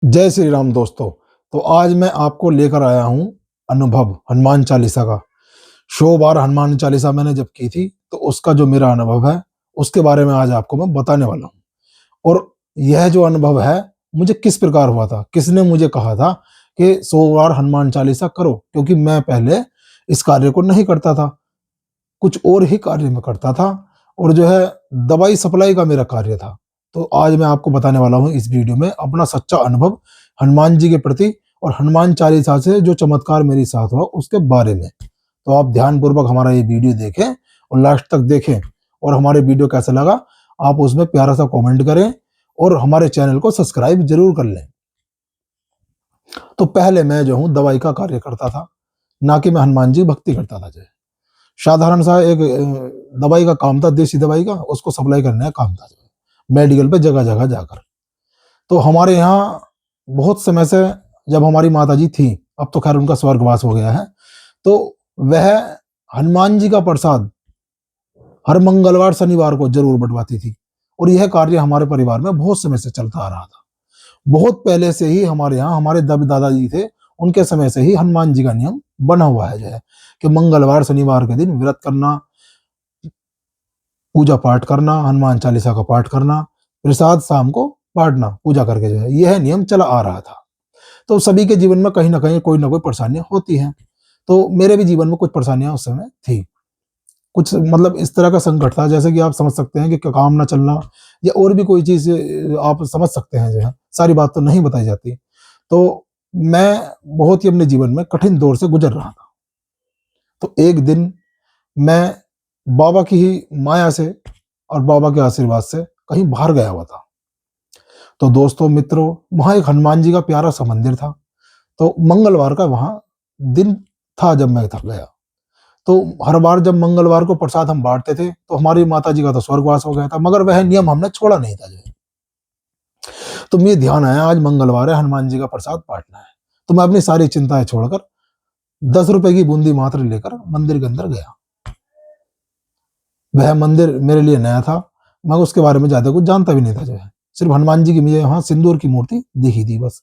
जय श्री राम दोस्तों। तो आज मैं आपको लेकर आया हूँ अनुभव हनुमान चालीसा का। 100 बार हनुमान चालीसा मैंने जब की थी तो उसका जो मेरा अनुभव है उसके बारे में आज आपको मैं बताने वाला हूँ। और यह जो अनुभव है मुझे किस प्रकार हुआ था, किसने मुझे कहा था कि 100 बार हनुमान चालीसा करो, क्योंकि मैं पहले इस कार्य को नहीं करता था, कुछ और ही कार्य में करता था और जो है दवाई सप्लाई का मेरा कार्य था। तो आज मैं आपको बताने वाला हूँ इस वीडियो में अपना सच्चा अनुभव हनुमान जी के प्रति और हनुमान चालीसा से जो चमत्कार मेरे साथ हुआ उसके बारे में। तो आप ध्यानपूर्वक हमारा ये वीडियो देखें और लास्ट तक देखें, और हमारे वीडियो कैसा लगा आप उसमें प्यारा सा कमेंट करें और हमारे चैनल को सब्सक्राइब जरूर कर लें। तो पहले मैं जो हूँ दवाई का कार्य करता था, ना कि मैं हनुमान जी भक्ति करता था। जो साधारण सा एक दवाई का काम था, देसी दवाई का, उसको सप्लाई करने का काम था मेडिकल पे जगह जगह जाकर। तो हमारे यहाँ बहुत समय से जब हमारी माता जी थी, अब तो खैर उनका स्वर्गवास हो गया है, तो वह हनुमान जी का प्रसाद हर मंगलवार शनिवार को जरूर बंटवाती थी। और यह कार्य हमारे परिवार में बहुत समय से चलता आ रहा था। बहुत पहले से ही हमारे यहाँ हमारे दब दादाजी थे, उनके समय से ही हनुमान जी का नियम बना हुआ है, जो है कि मंगलवार शनिवार के दिन व्रत करना, पूजा पाठ करना, हनुमान चालीसा का पाठ करना, प्रसाद शाम को बांटना पूजा करके, जो है यह नियम चला आ रहा था। तो सभी के जीवन में कहीं ना कोई परेशानियां होती हैं। तो मेरे भी जीवन में कुछ परेशानियां उस समय थी। कुछ मतलब इस तरह का संकट था, जैसे कि आप समझ सकते हैं कि काम ना चलना या और भी कोई चीज आप समझ सकते हैं। जो है सारी बात तो नहीं बताई जाती। तो मैं बहुत ही अपने जीवन में कठिन दौर से गुजर रहा था। तो एक दिन मैं बाबा की ही माया से और बाबा के आशीर्वाद से कहीं बाहर गया हुआ था। तो दोस्तों मित्रों, वहां एक हनुमान जी का प्यारा सा मंदिर था। तो मंगलवार का वहां दिन था जब मैं था गया। तो हर बार जब मंगलवार को प्रसाद हम बांटते थे तो हमारी माता जी का तो स्वर्गवास हो गया था, मगर वह नियम हमने छोड़ा नहीं था। जो है तो मुझे ध्यान आया आज मंगलवार है, हनुमान जी का प्रसाद बांटना है। तो मैं अपनी सारी चिंताएं छोड़कर 10 रुपए की बूंदी मात्र लेकर मंदिर के अंदर गया। वह मंदिर मेरे लिए नया था, मैं उसके बारे में ज्यादा कुछ जानता भी नहीं था। जो है सिर्फ हनुमान जी की मुझे वहां सिंदूर की मूर्ति दिखी थी बस,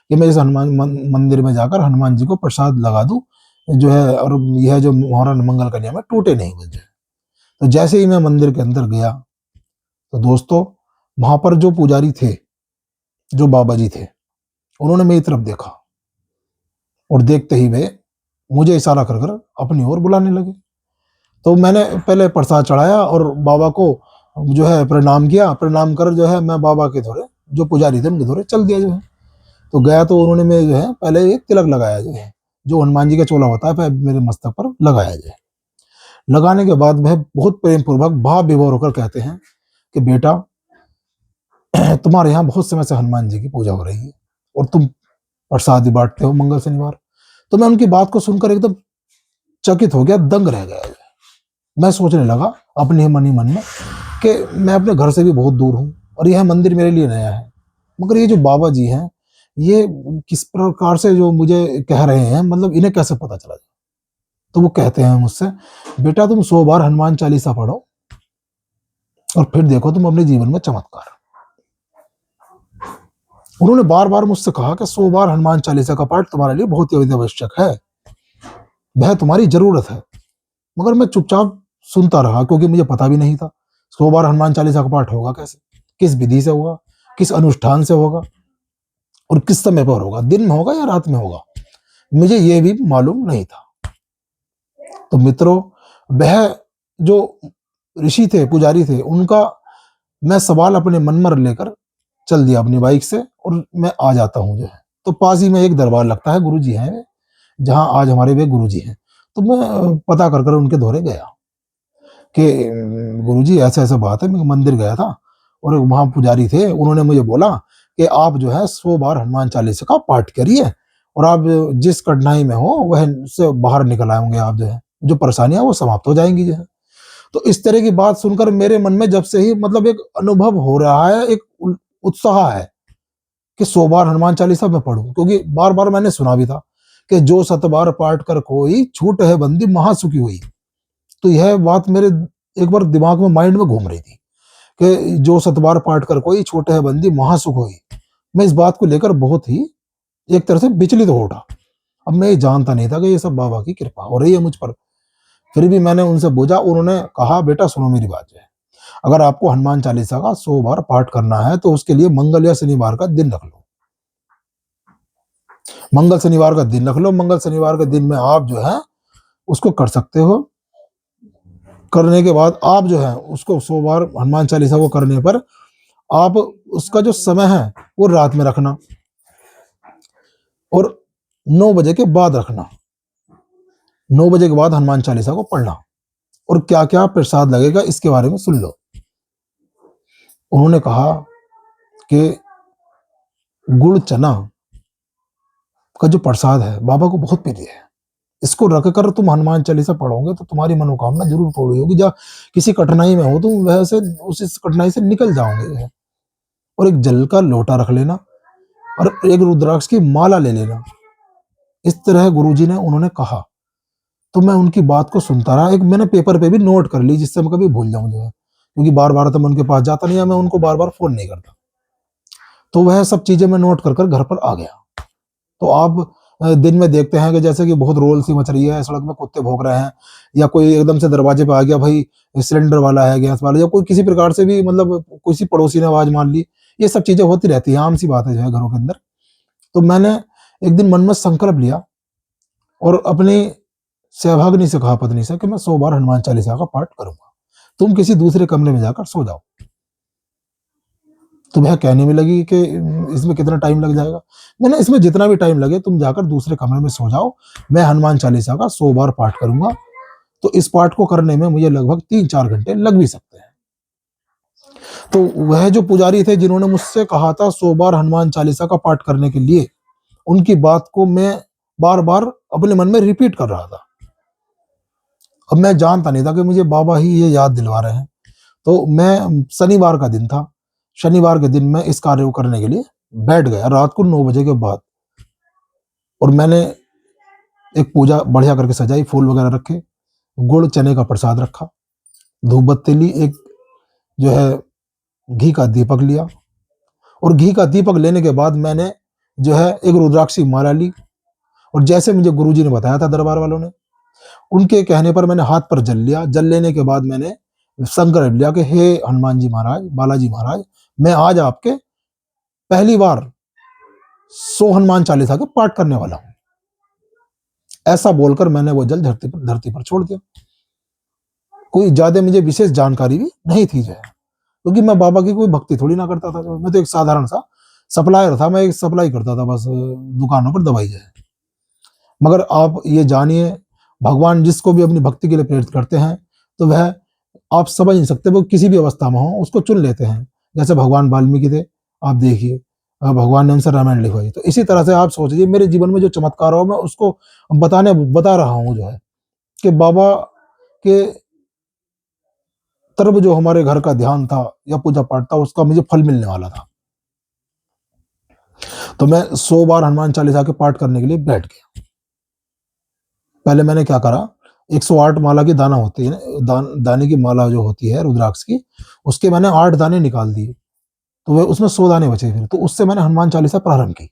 कि मैं इस हनुमान मंदिर में जाकर हनुमान जी को प्रसाद लगा दूं, जो है, और यह जो हमारा मंगल का नियम है टूटे नहीं बन जाए। तो जैसे ही मैं मंदिर के अंदर गया तो दोस्तों वहां पर जो पुजारी थे, जो बाबा जी थे, उन्होंने मेरी तरफ देखा और देखते ही वे मुझे इशारा कर कर अपनी ओर बुलाने लगे। तो मैंने पहले प्रसाद चढ़ाया और बाबा को जो है प्रणाम किया। प्रणाम कर जो है मैं बाबा के धोरे, जो पुजारी थे उनके धोरे चल दिया। जो है तो गया तो उन्होंने मेरे जो है पहले एक तिलक लगाया, जो है जो हनुमान जी का चोला होता है फिर मेरे मस्तक पर लगाया। जाए लगाने के बाद वह बहुत प्रेम पूर्वक भाव विभोर होकर कहते हैं कि बेटा, तुम्हारे यहाँ बहुत समय से हनुमान जी की पूजा हो रही है और तुम प्रसाद भी बांटते हो मंगल शनिवार। तो मैं उनकी बात को सुनकर एकदम चकित हो गया, दंग रह गया। मैं सोचने लगा अपने ही मन में कि मैं अपने घर से भी बहुत दूर हूँ और यह मंदिर मेरे लिए नया है, मगर ये जो बाबा जी हैं ये किस प्रकार से जो मुझे कह रहे हैं, मतलब इन्हें कैसे पता चला। तो वो कहते हैं मुझसे, बेटा तुम 100 बार हनुमान चालीसा पढ़ो और फिर देखो तुम अपने जीवन में चमत्कार। उन्होंने बार बार मुझसे कहा कि 100 बार हनुमान चालीसा का पाठ तुम्हारे लिए बहुत ही आवश्यक है, वह तुम्हारी जरूरत है। मगर मैं चुपचाप सुनता रहा, क्योंकि मुझे पता भी नहीं था 100 बार हनुमान चालीसा का पाठ होगा कैसे, किस विधि से होगा, किस अनुष्ठान से होगा और किस समय पर होगा, दिन में होगा या रात में होगा, मुझे यह भी मालूम नहीं था। तो मित्रों, वह जो ऋषि थे, पुजारी थे, उनका मैं सवाल अपने मन में लेकर चल दिया अपनी बाइक से और मैं आ जाता हूँ। जो है तो पास ही में एक दरबार लगता है, गुरु जी हैं जहाँ आज हमारे वे गुरु जी हैं। तो मैं पता कर कर उनके दौरे गया कि गुरु जी ऐसा ऐसा बात है, मैं मंदिर गया था और वहां पुजारी थे, उन्होंने मुझे बोला कि आप जो है 100 बार हनुमान चालीसा का पाठ करिए और आप जिस कठिनाई में हो वह से बाहर निकल आएंगे, आप जो है जो परेशानियां वो समाप्त हो जाएंगी। जो है तो इस तरह की बात सुनकर मेरे मन में जब से ही मतलब एक अनुभव हो रहा है, एक उत्साह है कि 100 बार हनुमान चालीसा में पढ़ूं, क्योंकि बार बार मैंने सुना भी था कि जो 7 बार पाठ कर कोई छूट है बंदी महासुखी हुई। तो यह बात मेरे एक बार दिमाग में, माइंड में घूम रही थी कि जो 7 बार पाठ कर कोई छूट है बंदी महासुख हुई। मैं इस बात को लेकर बहुत ही एक तरह से विचलित हो उठा। अब मैं ये जानता नहीं था कि ये सब बाबा की कृपा हो रही है मुझ पर। फिर भी मैंने उनसे पूछा, उन्होंने कहा, बेटा सुनो मेरी बात जो है, अगर आपको हनुमान चालीसा का 100 बार पाठ करना है तो उसके लिए मंगल या शनिवार का दिन रख लो। मंगल शनिवार का दिन रख लो। मंगल शनिवार के दिन में आप जो है उसको कर सकते हो। करने के बाद आप जो है उसको 100 बार हनुमान चालीसा को करने पर आप उसका जो समय है वो रात में रखना और 9 बजे के बाद रखना। 9 बजे के बाद हनुमान चालीसा को पढ़ना और क्या क्या प्रसाद लगेगा इसके बारे में सुन लो। उन्होंने कहा कि गुड़ चना का जो प्रसाद है बाबा को बहुत प्रिय है। इसको रखकर तुम हनुमान चालीसा पढ़ोगे तो तुम्हारी मनोकामना जरूर पूरी होगी। या किसी कठिनाई में हो तुम वैसे उस कठिनाई से निकल जाओगे। और एक जल का लोटा रख लेना और एक रुद्राक्ष की माला ले लेना। इस तरह गुरुजी ने उन्होंने कहा तो मैं उनकी बात को सुनता रहा। एक मैंने पेपर पे भी नोट कर ली जिससे मैं कभी भूल जाऊं जो है, क्योंकि बार बार तो मैं उनके पास जाता नहीं है, मैं उनको बार बार फोन नहीं करता। तो वह सब चीजें मैं नोट कर कर घर पर आ गया। तो आप दिन में देखते हैं कि जैसे कि बहुत रोल सी मच रही है, सड़क में कुत्ते भौंक रहे हैं, या कोई एकदम से दरवाजे पे आ गया, भाई सिलेंडर वाला है, गैस वाला, या कोई किसी प्रकार से भी मतलब किसी पड़ोसी ने आवाज मार ली। ये सब चीजें होती रहती है, आम सी बात है जो है घरों के अंदर। तो मैंने एक दिन मन में संकल्प लिया और अपनी सहभागिनी से कहा, पत्नी से, कि मैं 100 बार हनुमान चालीसा का पाठ करूंगा, तुम किसी दूसरे कमरे में जाकर सो जाओ। तो वह कहने में लगी कि इसमें कितना टाइम लग जाएगा। मैंने, इसमें जितना भी टाइम लगे तुम जाकर दूसरे कमरे में सो जाओ, मैं हनुमान चालीसा का 100 बार पाठ करूंगा। तो इस पाठ को करने में मुझे लगभग 3-4 घंटे लग भी सकते हैं। तो वह जो पुजारी थे जिन्होंने मुझसे कहा था 100 बार हनुमान चालीसा का पाठ करने के लिए, उनकी बात को मैं बार बार अपने मन में रिपीट कर रहा था। अब मैं जानता नहीं था कि मुझे बाबा ही ये याद दिलवा रहे हैं। तो मैं, शनिवार का दिन था, शनिवार के दिन मैं इस कार्य को करने के लिए बैठ गया रात को 9 बजे के बाद। और मैंने एक पूजा बढ़िया करके सजाई, फूल वगैरह रखे, गुड़ चने का प्रसाद रखा, धूप बत्ती ली, एक जो है घी का दीपक लिया। और घी का दीपक लेने के बाद मैंने जो है एक रुद्राक्षी माला ली। और जैसे मुझे गुरुजी ने बताया था दरबार वालों ने, उनके कहने पर मैंने हाथ पर जल लिया। जल लेने के बाद मैंने संकल्प लिया कि हे हनुमान जी महाराज, बालाजी महाराज, मैं आज आपके पहली बार 100 हनुमान चालीसा के पाठ करने वाला हूं। ऐसा बोलकर मैंने वो जल धरती पर छोड़ दिया। कोई ज्यादा मुझे विशेष जानकारी भी नहीं थी जो है, क्योंकि मैं बाबा की कोई भक्ति थोड़ी ना करता था। मैं तो एक साधारण सा सप्लायर था, मैं एक सप्लाई करता था बस दुकानों पर दवाई जो है। मगर आप ये जानिए, भगवान जिसको भी अपनी भक्ति के लिए प्रेरित करते हैं तो वह, आप समझ नहीं सकते, वो किसी भी अवस्था में हो उसको चुन लेते हैं। जैसे भगवान वाल्मीकि थे, आप देखिए, भगवान ने उनसे रामायण लिखवाई। तो इसी तरह से आप सोचिए मेरे जीवन में जो चमत्कार हो, मैं उसको बता रहा हूँ जो है, कि बाबा के तरफ जो हमारे घर का ध्यान था या पूजा पाठ था उसका मुझे फल मिलने वाला था। तो मैं 100 बार हनुमान चालीसा के पाठ करने के लिए बैठ गया। पहले मैंने क्या करा, 108 माला की दाना होती है, दाने की माला जो होती है रुद्राक्ष की, उसके मैंने 8 दाने निकाल दिए। तो वे उसमें 100 दाने बचे फिर। तो उससे मैंने हनुमान चालीसा प्रारंभ की।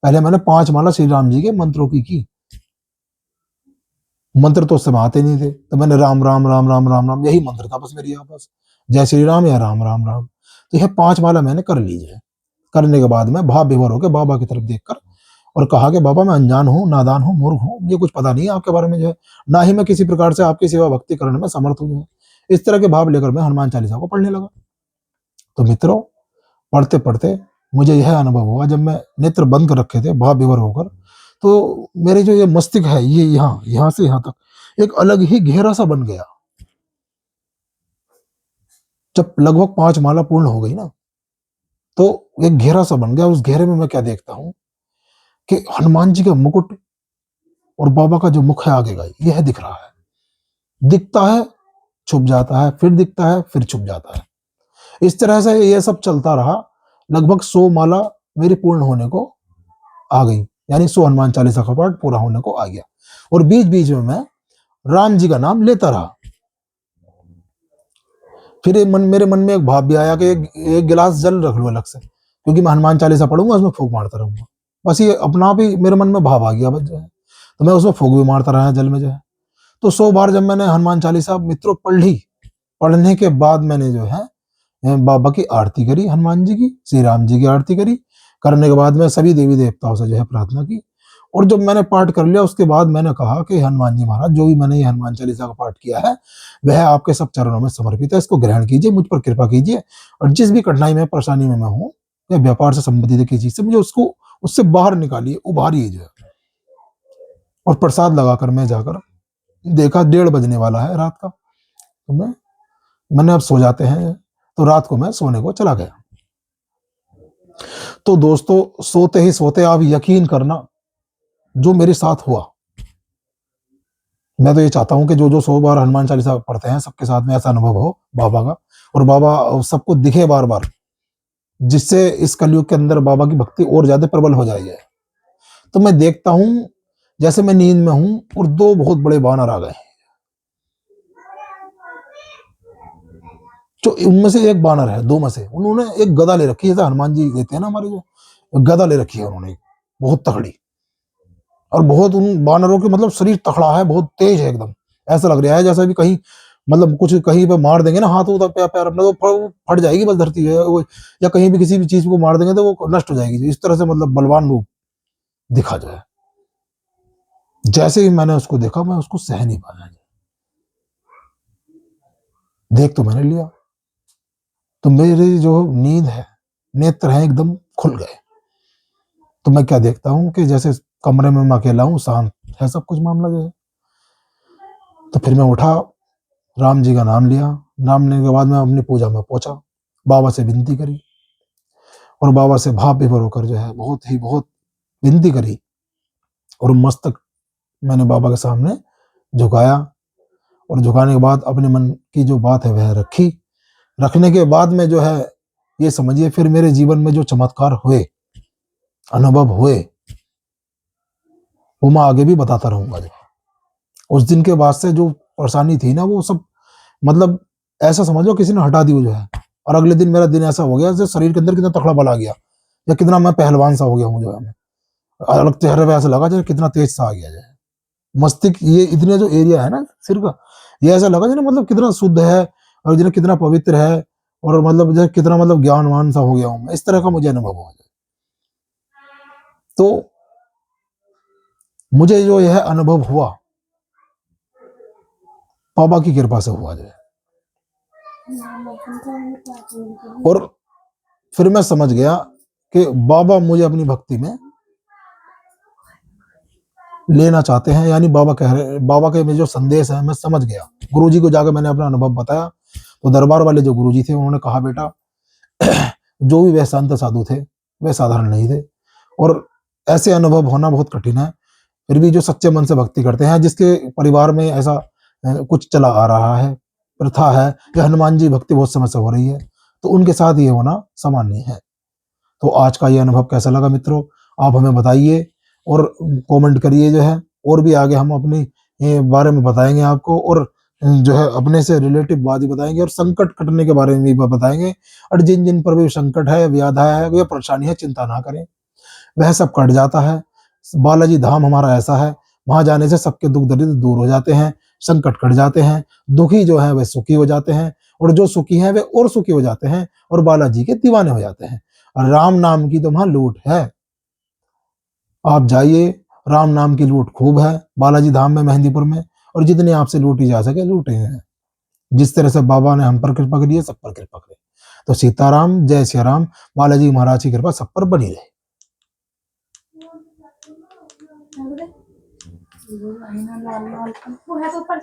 पहले मैंने 5 माला श्री राम जी के मंत्रों की। मंत्र तो उस समय आते नहीं थे, तो मैंने राम राम राम राम राम राम यही मंत्र था बस मेरे यहाँ पास, जय श्री राम या राम राम राम। तो यह 5 माला मैंने कर ली है। करने के बाद में भाव विभोर होकर बाबा की तरफ देखकर और कहा कि बाबा मैं अनजान हूँ, नादान हूँ, मूर्ख हूँ, मुझे कुछ पता नहीं है आपके बारे में जो है, ना ही मैं किसी प्रकार से आपकी सेवा भक्ति करने में समर्थ हूँ। इस तरह के भाव लेकर मैं हनुमान चालीसा को पढ़ने लगा। तो मित्रों, पढ़ते पढ़ते मुझे यह अनुभव हुआ, जब मैं नेत्र बंद कर रखे थे भाव विभोर होकर, तो मेरे जो ये मस्तिष्क है, ये यहाँ से यहाँ तक एक अलग ही घेरा सा बन गया। जब लगभग 5 माला पूर्ण हो गई ना, तो एक घेरा सा बन गया। उस घेरे में मैं क्या देखता हूँ कि हनुमान जी का मुकुट और बाबा का जो मुख है आगे का, यह दिख रहा है। दिखता है, छुप जाता है, फिर दिखता है, फिर छुप जाता है। इस तरह से यह सब चलता रहा। लगभग 100 माला मेरी पूर्ण होने को आ गई, यानी 100 हनुमान चालीसा का पाठ पूरा होने को आ गया। और बीच बीच में मैं राम जी का नाम लेता रहा। फिर मेरे मन में एक भाव भी आया कि एक गिलास जल रख लो अलग से, क्योंकि मैं हनुमान चालीसा पढ़ूंगा, उसमें फूंक मारता रहूंगा। बस ये अपना आप ही मेरे मन में भाव आ गया बस जो है, तो मैं उसमें फूंक भी मारता रहा जल में जो है। तो 100 बार जब मैंने हनुमान चालीसा मित्रों पढ़ ली, पढ़ने के बाद मैंने जो है बाबा की आरती करी, हनुमान जी की, श्री राम जी की आरती करी। करने के बाद में सभी देवी देवताओं से जो है प्रार्थना की। और जब मैंने पाठ कर लिया उसके बाद मैंने कहा कि हनुमान जी महाराज, जो भी मैंने ये हनुमान चालीसा का पाठ किया है वह आपके सब चरणों में समर्पित है, इसको ग्रहण कीजिए, मुझ पर कृपा कीजिए, और जिस भी कठिनाई में परेशानी में मैं हूँ या व्यापार से संबंधित किसी चीज से, मुझे उसको उससे बाहर निकालिए, उभारिए जो है। और प्रसाद लगाकर मैं जाकर देखा 1:30 बजने वाला है रात का, तो मैंने अब सो जाते हैं, तो रात को मैं सोने को चला गया। तो दोस्तों सोते ही सोते आप यकीन करना जो मेरे साथ हुआ, मैं तो ये चाहता हूं कि जो जो 100 बार हनुमान चालीसा पढ़ते हैं सबके साथ में ऐसा अनुभव हो बाबा का, और बाबा सबको दिखे बार बार, जिससे इस कलयुग के अंदर बाबा की भक्ति और ज्यादा प्रबल हो जाएगी। तो मैं देखता हूं जैसे मैं नींद में हूं और 2 बहुत बड़े बानर आ गए, जो उनमें से एक बानर है, 2 में से उन्होंने एक गदा ले रखी है, जैसे हनुमान जी देते हैं ना हमारे, जो गदा ले रखी है उन्होंने बहुत तगड़ी। और बहुत उन बानरों के मतलब शरीर तगड़ा है, बहुत तेज है एकदम, ऐसा लग रहा है जैसा भी कहीं मतलब कुछ कहीं पे मार देंगे ना हाथ उधर पैर अपने, तो फट जाएगी बस धरती है वो, या कहीं भी किसी भी चीज को मार देंगे तो वो नष्ट हो जाएगी। इस तरह से मतलब बलवान रूप दिखा जाए। जैसे ही मैंने उसको देखा मैं उसको सह नहीं पाया, देख तो मैंने लिया, तो मेरी जो नींद है, नेत्र है एकदम खुल गए। तो मैं क्या देखता हूँ कि जैसे कमरे में मैं अकेला हूँ, शांत है सब कुछ मामला जो है। तो फिर मैं उठा, राम जी का नाम लिया, नाम लेने के बाद मैं अपनी पूजा में पहुंचा, बाबा से विनती करी, और बाबा से भाव विभोर होकर जो है बहुत विनती करी, और मस्तक मैंने बाबा के सामने झुकाया, और झुकाने के बाद अपने मन की जो बात है वह रखी। रखने के बाद में जो है ये समझिए फिर मेरे जीवन में जो चमत्कार हुए, अनुभव हुए, वो मैं आगे भी बताता रहूंगा। जो उस दिन के बाद से जो परेशानी थी ना वो सब मतलब ऐसा समझो किसी ने हटा दी जो है। और अगले दिन मेरा दिन ऐसा हो गया जैसे शरीर के अंदर कितना तकड़ा बल आ गया, या कितना मैं पहलवान सा हो गया हूँ जो है। अलग चेहरे पे ऐसा लगा जैसे कितना तेज सा आ गया जाए। मस्तिष्क ये इतने जो एरिया है ना सिर का, ये ऐसा लगा जैसे मतलब कितना शुद्ध है, और जैसे कितना पवित्र है, और मतलब जैसे कितना मतलब ज्ञानवान सा हो गया हूँ मैं, इस तरह का मुझे अनुभव हो गया। तो मुझे जो यह अनुभव हुआ बाबा की कृपा से हुआ जो है। और फिर मैं समझ गया कि बाबा मुझे अपनी भक्ति में लेना चाहते हैं, यानी बाबा कह रहे, बाबा के में जो संदेश है मैं समझ गया। गुरुजी को जाकर मैंने अपना अनुभव बताया, तो दरबार वाले जो गुरुजी थे उन्होंने कहा बेटा जो भी वह संत साधु थे वे साधारण नहीं थे, और ऐसे अनुभव होना बहुत कठिन है। फिर भी जो सच्चे मन से भक्ति करते हैं, जिसके परिवार में ऐसा कुछ चला आ रहा है, प्रथा है, या हनुमान जी भक्ति बहुत समय से हो रही है, तो उनके साथ ये होना सामान्य है। तो आज का ये अनुभव कैसा लगा मित्रों, आप हमें बताइए और कमेंट करिए जो है। और भी आगे हम अपने बारे में बताएंगे आपको, और जो है अपने से रिलेटिव बात ही बताएंगे, और संकट कटने के बारे में भी बताएंगे। और जिन जिन पर भी संकट है, व्याधा है या परेशानी है, चिंता ना करें, वह सब कट जाता है। बालाजी धाम हमारा ऐसा है, वहां जाने से सबके दुख दर्द दूर हो जाते हैं, संकट कट जाते हैं, दुखी जो है वे सुखी हो जाते हैं, और जो सुखी हैं वे और सुखी हो जाते हैं, और बालाजी के दीवाने हो जाते हैं। और राम नाम की तो वहां लूट है, आप जाइए, राम नाम की लूट खूब है बालाजी धाम में, मेहंदीपुर में, और जितनी आपसे लूटी जा सके लूटे हैं। जिस तरह से बाबा ने हम पर कृपा करी है, सब पर कृपा करे। तो सीताराम, जय सिया राम, बालाजी महाराज की कृपा सब पर बनी रहे। वो है तो ऊपर